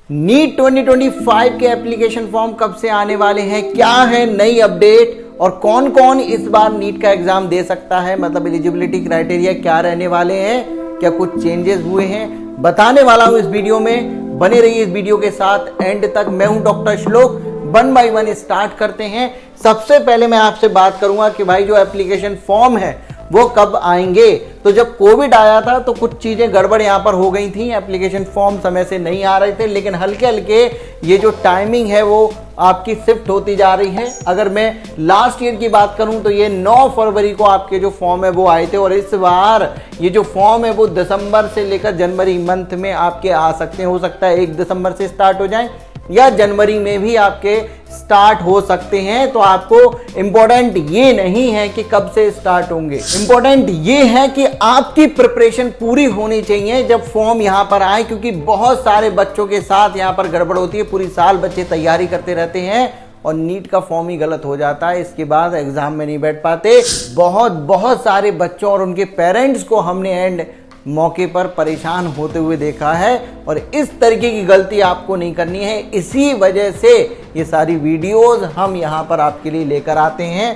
NEET 2025 के application form कब से आने वाले हैं, क्या है नई अपडेट और कौन कौन इस बार नीट का एग्जाम दे सकता है, मतलब एलिजिबिलिटी क्राइटेरिया क्या रहने वाले हैं, क्या कुछ चेंजेस हुए हैं, बताने वाला हूं इस वीडियो में। बने रहिए इस वीडियो के साथ एंड तक। मैं हूं डॉक्टर श्लोक। 1 बाय 1 स्टार्ट करते हैं। सबसे पहले मैं आपसे बात करूंगा कि भाई जो एप्लीकेशन फॉर्म है वो कब आएंगे। तो जब कोविड आया था तो कुछ चीजें गड़बड़ यहाँ पर हो गई थी, एप्लीकेशन फॉर्म समय से नहीं आ रहे थे, लेकिन हल्के हल्के ये जो टाइमिंग है वो आपकी शिफ्ट होती जा रही है। अगर मैं लास्ट ईयर की बात करूं तो ये 9 फरवरी को आपके जो फॉर्म है वो आए थे, और इस बार ये जो फॉर्म है वो दिसंबर से लेकर जनवरी मंथ में आपके आ सकते हैं। हो सकता है 1 दिसंबर से स्टार्ट हो जाए या जनवरी में भी आपके स्टार्ट हो सकते हैं। तो आपको इंपॉर्टेंट ये नहीं है कि कब से स्टार्ट होंगे, इंपॉर्टेंट ये है कि आपकी प्रिपरेशन पूरी होनी चाहिए जब फॉर्म यहां पर आए, क्योंकि बहुत सारे बच्चों के साथ यहां पर गड़बड़ होती है। पूरी साल बच्चे तैयारी करते रहते हैं और नीट का फॉर्म ही गलत हो जाता है, इसके बाद एग्जाम में नहीं बैठ पाते। बहुत सारे बच्चों और उनके पेरेंट्स को हमने एंड मौके पर परेशान होते हुए देखा है, और इस तरीके की गलती आपको नहीं करनी है। इसी वजह से ये सारी वीडियोस हम यहाँ पर आपके लिए लेकर आते हैं।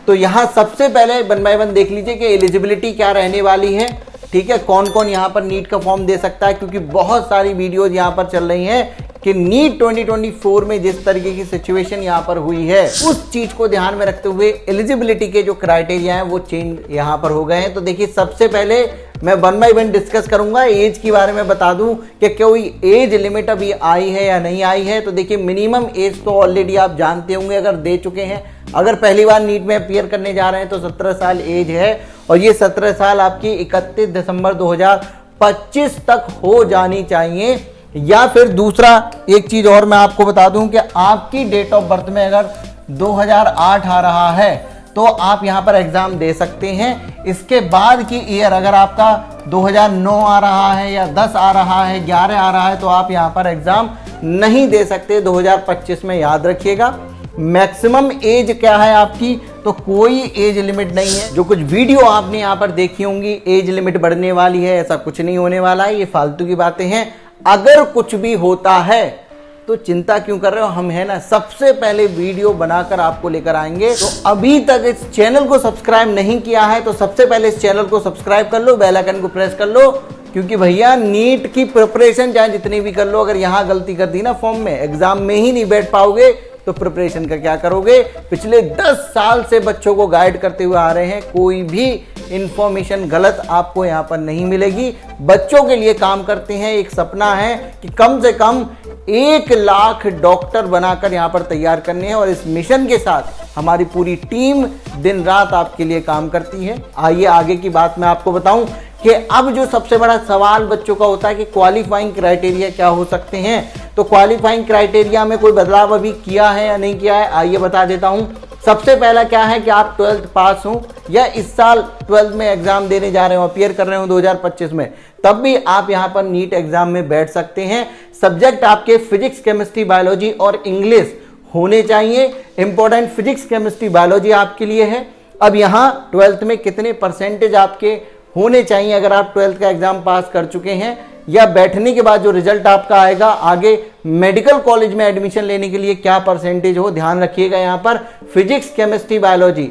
तो यहाँ सबसे पहले 1 बाय 1 देख लीजिए कि एलिजिबिलिटी क्या रहने वाली है, ठीक है, कौन कौन यहाँ पर नीट का फॉर्म दे सकता है, क्योंकि बहुत सारी वीडियोज यहाँ पर चल रही हैं कि नीट 2024 में जिस तरीके की सिचुएशन यहाँ पर हुई है उस चीज को ध्यान में रखते हुए एलिजिबिलिटी के जो क्राइटेरिया हैं वो चेंज यहाँ पर हो गए हैं। तो देखिए, सबसे पहले मैं 1 बाय 1 डिस्कस करूंगा। एज के बारे में बता दूं कि कोई एज लिमिट अभी आई है या नहीं आई है। तो देखिए, मिनिमम एज तो ऑलरेडी आप जानते होंगे, अगर दे चुके हैं, अगर पहली बार नीट में अपीयर करने जा रहे हैं तो 17 साल एज है, और ये 17 साल आपकी 31 दिसंबर 2025 तक हो जानी चाहिए। या फिर दूसरा एक चीज और मैं आपको बता दूं कि आपकी डेट ऑफ बर्थ में अगर 2008 आ रहा है तो आप यहां पर एग्जाम दे सकते हैं। इसके बाद की ईयर अगर आपका 2009 आ रहा है या 10 आ रहा है, 11 आ रहा है, तो आप यहां पर एग्जाम नहीं दे सकते 2025 में, याद रखिएगा। मैक्सिमम एज क्या है आपकी, तो कोई एज लिमिट नहीं है। जो कुछ वीडियो आपने यहां पर देखी होंगी एज लिमिट बढ़ने वाली है, ऐसा कुछ नहीं होने वाला है, ये फालतू की बातें हैं। अगर कुछ भी होता है तो चिंता क्यों कर रहे हो, हम है ना सबसे पहले वीडियो बनाकर आपको लेकर आएंगे। तो अभी तक इस चैनल को सब्सक्राइब नहीं किया है तो सबसे पहले इस चैनल को सब्सक्राइब कर लो, बेल आइकन को प्रेस कर लो, क्योंकि भैया नीट की प्रिपरेशन चाहे जितनी भी कर लो, अगर यहां गलती कर दी ना फॉर्म में, एग्जाम में ही नहीं बैठ पाओगे तो प्रिपरेशन का क्या करोगे। पिछले 10 साल से बच्चों को गाइड करते हुए आ रहे हैं, कोई भी इंफॉर्मेशन गलत आपको यहाँ पर नहीं मिलेगी। बच्चों के लिए काम करते हैं, एक सपना है कि कम से कम 1 लाख डॉक्टर बनाकर यहाँ पर तैयार करने हैं, और इस मिशन के साथ हमारी पूरी टीम दिन रात आपके लिए काम करती है। आइए आगे की बात मैं आपको बताऊं कि अब जो सबसे बड़ा सवाल बच्चों का होता है कि क्वालिफाइंग क्राइटेरिया क्या हो सकते हैं। तो क्वालिफाइंग क्राइटेरिया में कोई बदलाव अभी किया है या नहीं किया है, आइए बता देता हूं। सबसे पहला क्या है कि आप 12th पास हो या इस साल 12th में एग्जाम देने जा रहे हो, अपीयर कर रहे हो 2025 में, तब भी आप यहां पर नीट एग्जाम में बैठ सकते हैं। सब्जेक्ट आपके फिजिक्स, केमिस्ट्री, बायोलॉजी और इंग्लिश होने चाहिए। इंपॉर्टेंट फिजिक्स, केमिस्ट्री, बायोलॉजी आपके लिए है। अब यहां 12th में कितने परसेंटेज आपके होने चाहिए अगर आप 12th का एग्जाम पास कर चुके हैं, या बैठने के बाद जो रिजल्ट आपका आएगा आगे मेडिकल कॉलेज में एडमिशन लेने के लिए क्या परसेंटेज हो, ध्यान रखिएगा। यहां पर फिजिक्स, केमिस्ट्री, बायोलॉजी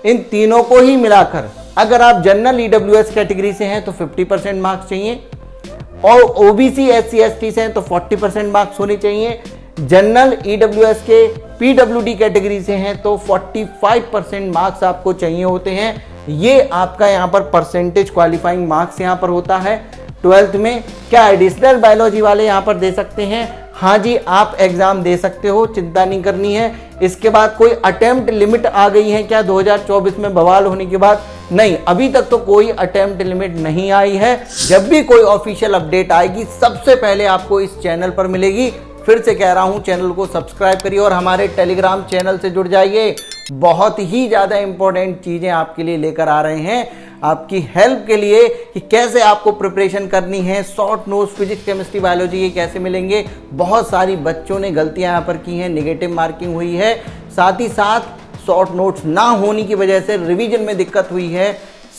इन तीनों को ही मिलाकर अगर आप जनरल ईडब्ल्यूएस कैटेगरी से हैं तो 50% मार्क्स चाहिए, और ओबीसी, एससी, एसटी से हैं तो 40% मार्क्स होने चाहिए। जनरल ईडब्ल्यूएस के पीडब्ल्यूडी कैटेगरी से हैं तो 45% मार्क्स आपको चाहिए होते हैं। ये आपका यहाँ पर परसेंटेज क्वालिफाइंग मार्क्स यहाँ पर होता है 12th में। क्या एडिशनल बायोलॉजी वाले यहाँ पर दे सकते हैं? हाँ जी, आप एग्जाम दे सकते हो, चिंता नहीं करनी है। इसके बाद कोई अटेम्प्ट लिमिट आ गई है क्या 2024 में बवाल होने के बाद? नहीं, अभी तक तो कोई अटेम्प्ट लिमिट नहीं आई है। जब भी कोई ऑफिशियल अपडेट आएगी सबसे पहले आपको इस चैनल पर मिलेगी। फिर से कह रहा हूं, चैनल को सब्सक्राइब करिए और हमारे टेलीग्राम चैनल से जुड़ जाइए। बहुत ही ज़्यादा इंपॉर्टेंट चीज़ें आपके लिए लेकर आ रहे हैं, आपकी हेल्प के लिए, कि कैसे आपको प्रिपरेशन करनी है। Short notes physics, chemistry, biology ये कैसे मिलेंगे। बहुत सारी बच्चों ने गलतियां यहाँ पर की हैं, नेगेटिव मार्किंग हुई है, साथ ही साथ शॉर्ट नोट्स ना होने की वजह से रिवीजन में दिक्कत हुई है,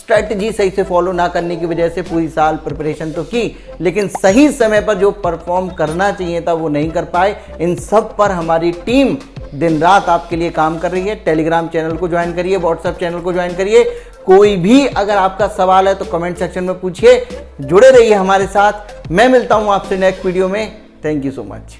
स्ट्रेटजी सही से फॉलो ना करने की वजह से पूरी साल प्रिपरेशन तो की, लेकिन सही समय पर जो परफॉर्म करना चाहिए था वो नहीं कर पाए। इन सब पर हमारी टीम दिन रात आपके लिए काम कर रही है। टेलीग्राम चैनल को ज्वाइन करिए, व्हाट्सएप चैनल को ज्वाइन करिए। कोई भी अगर आपका सवाल है तो कमेंट सेक्शन में पूछिए। जुड़े रहिए हमारे साथ। मैं मिलता हूं आपसे नेक्स्ट वीडियो में। Thank you so much.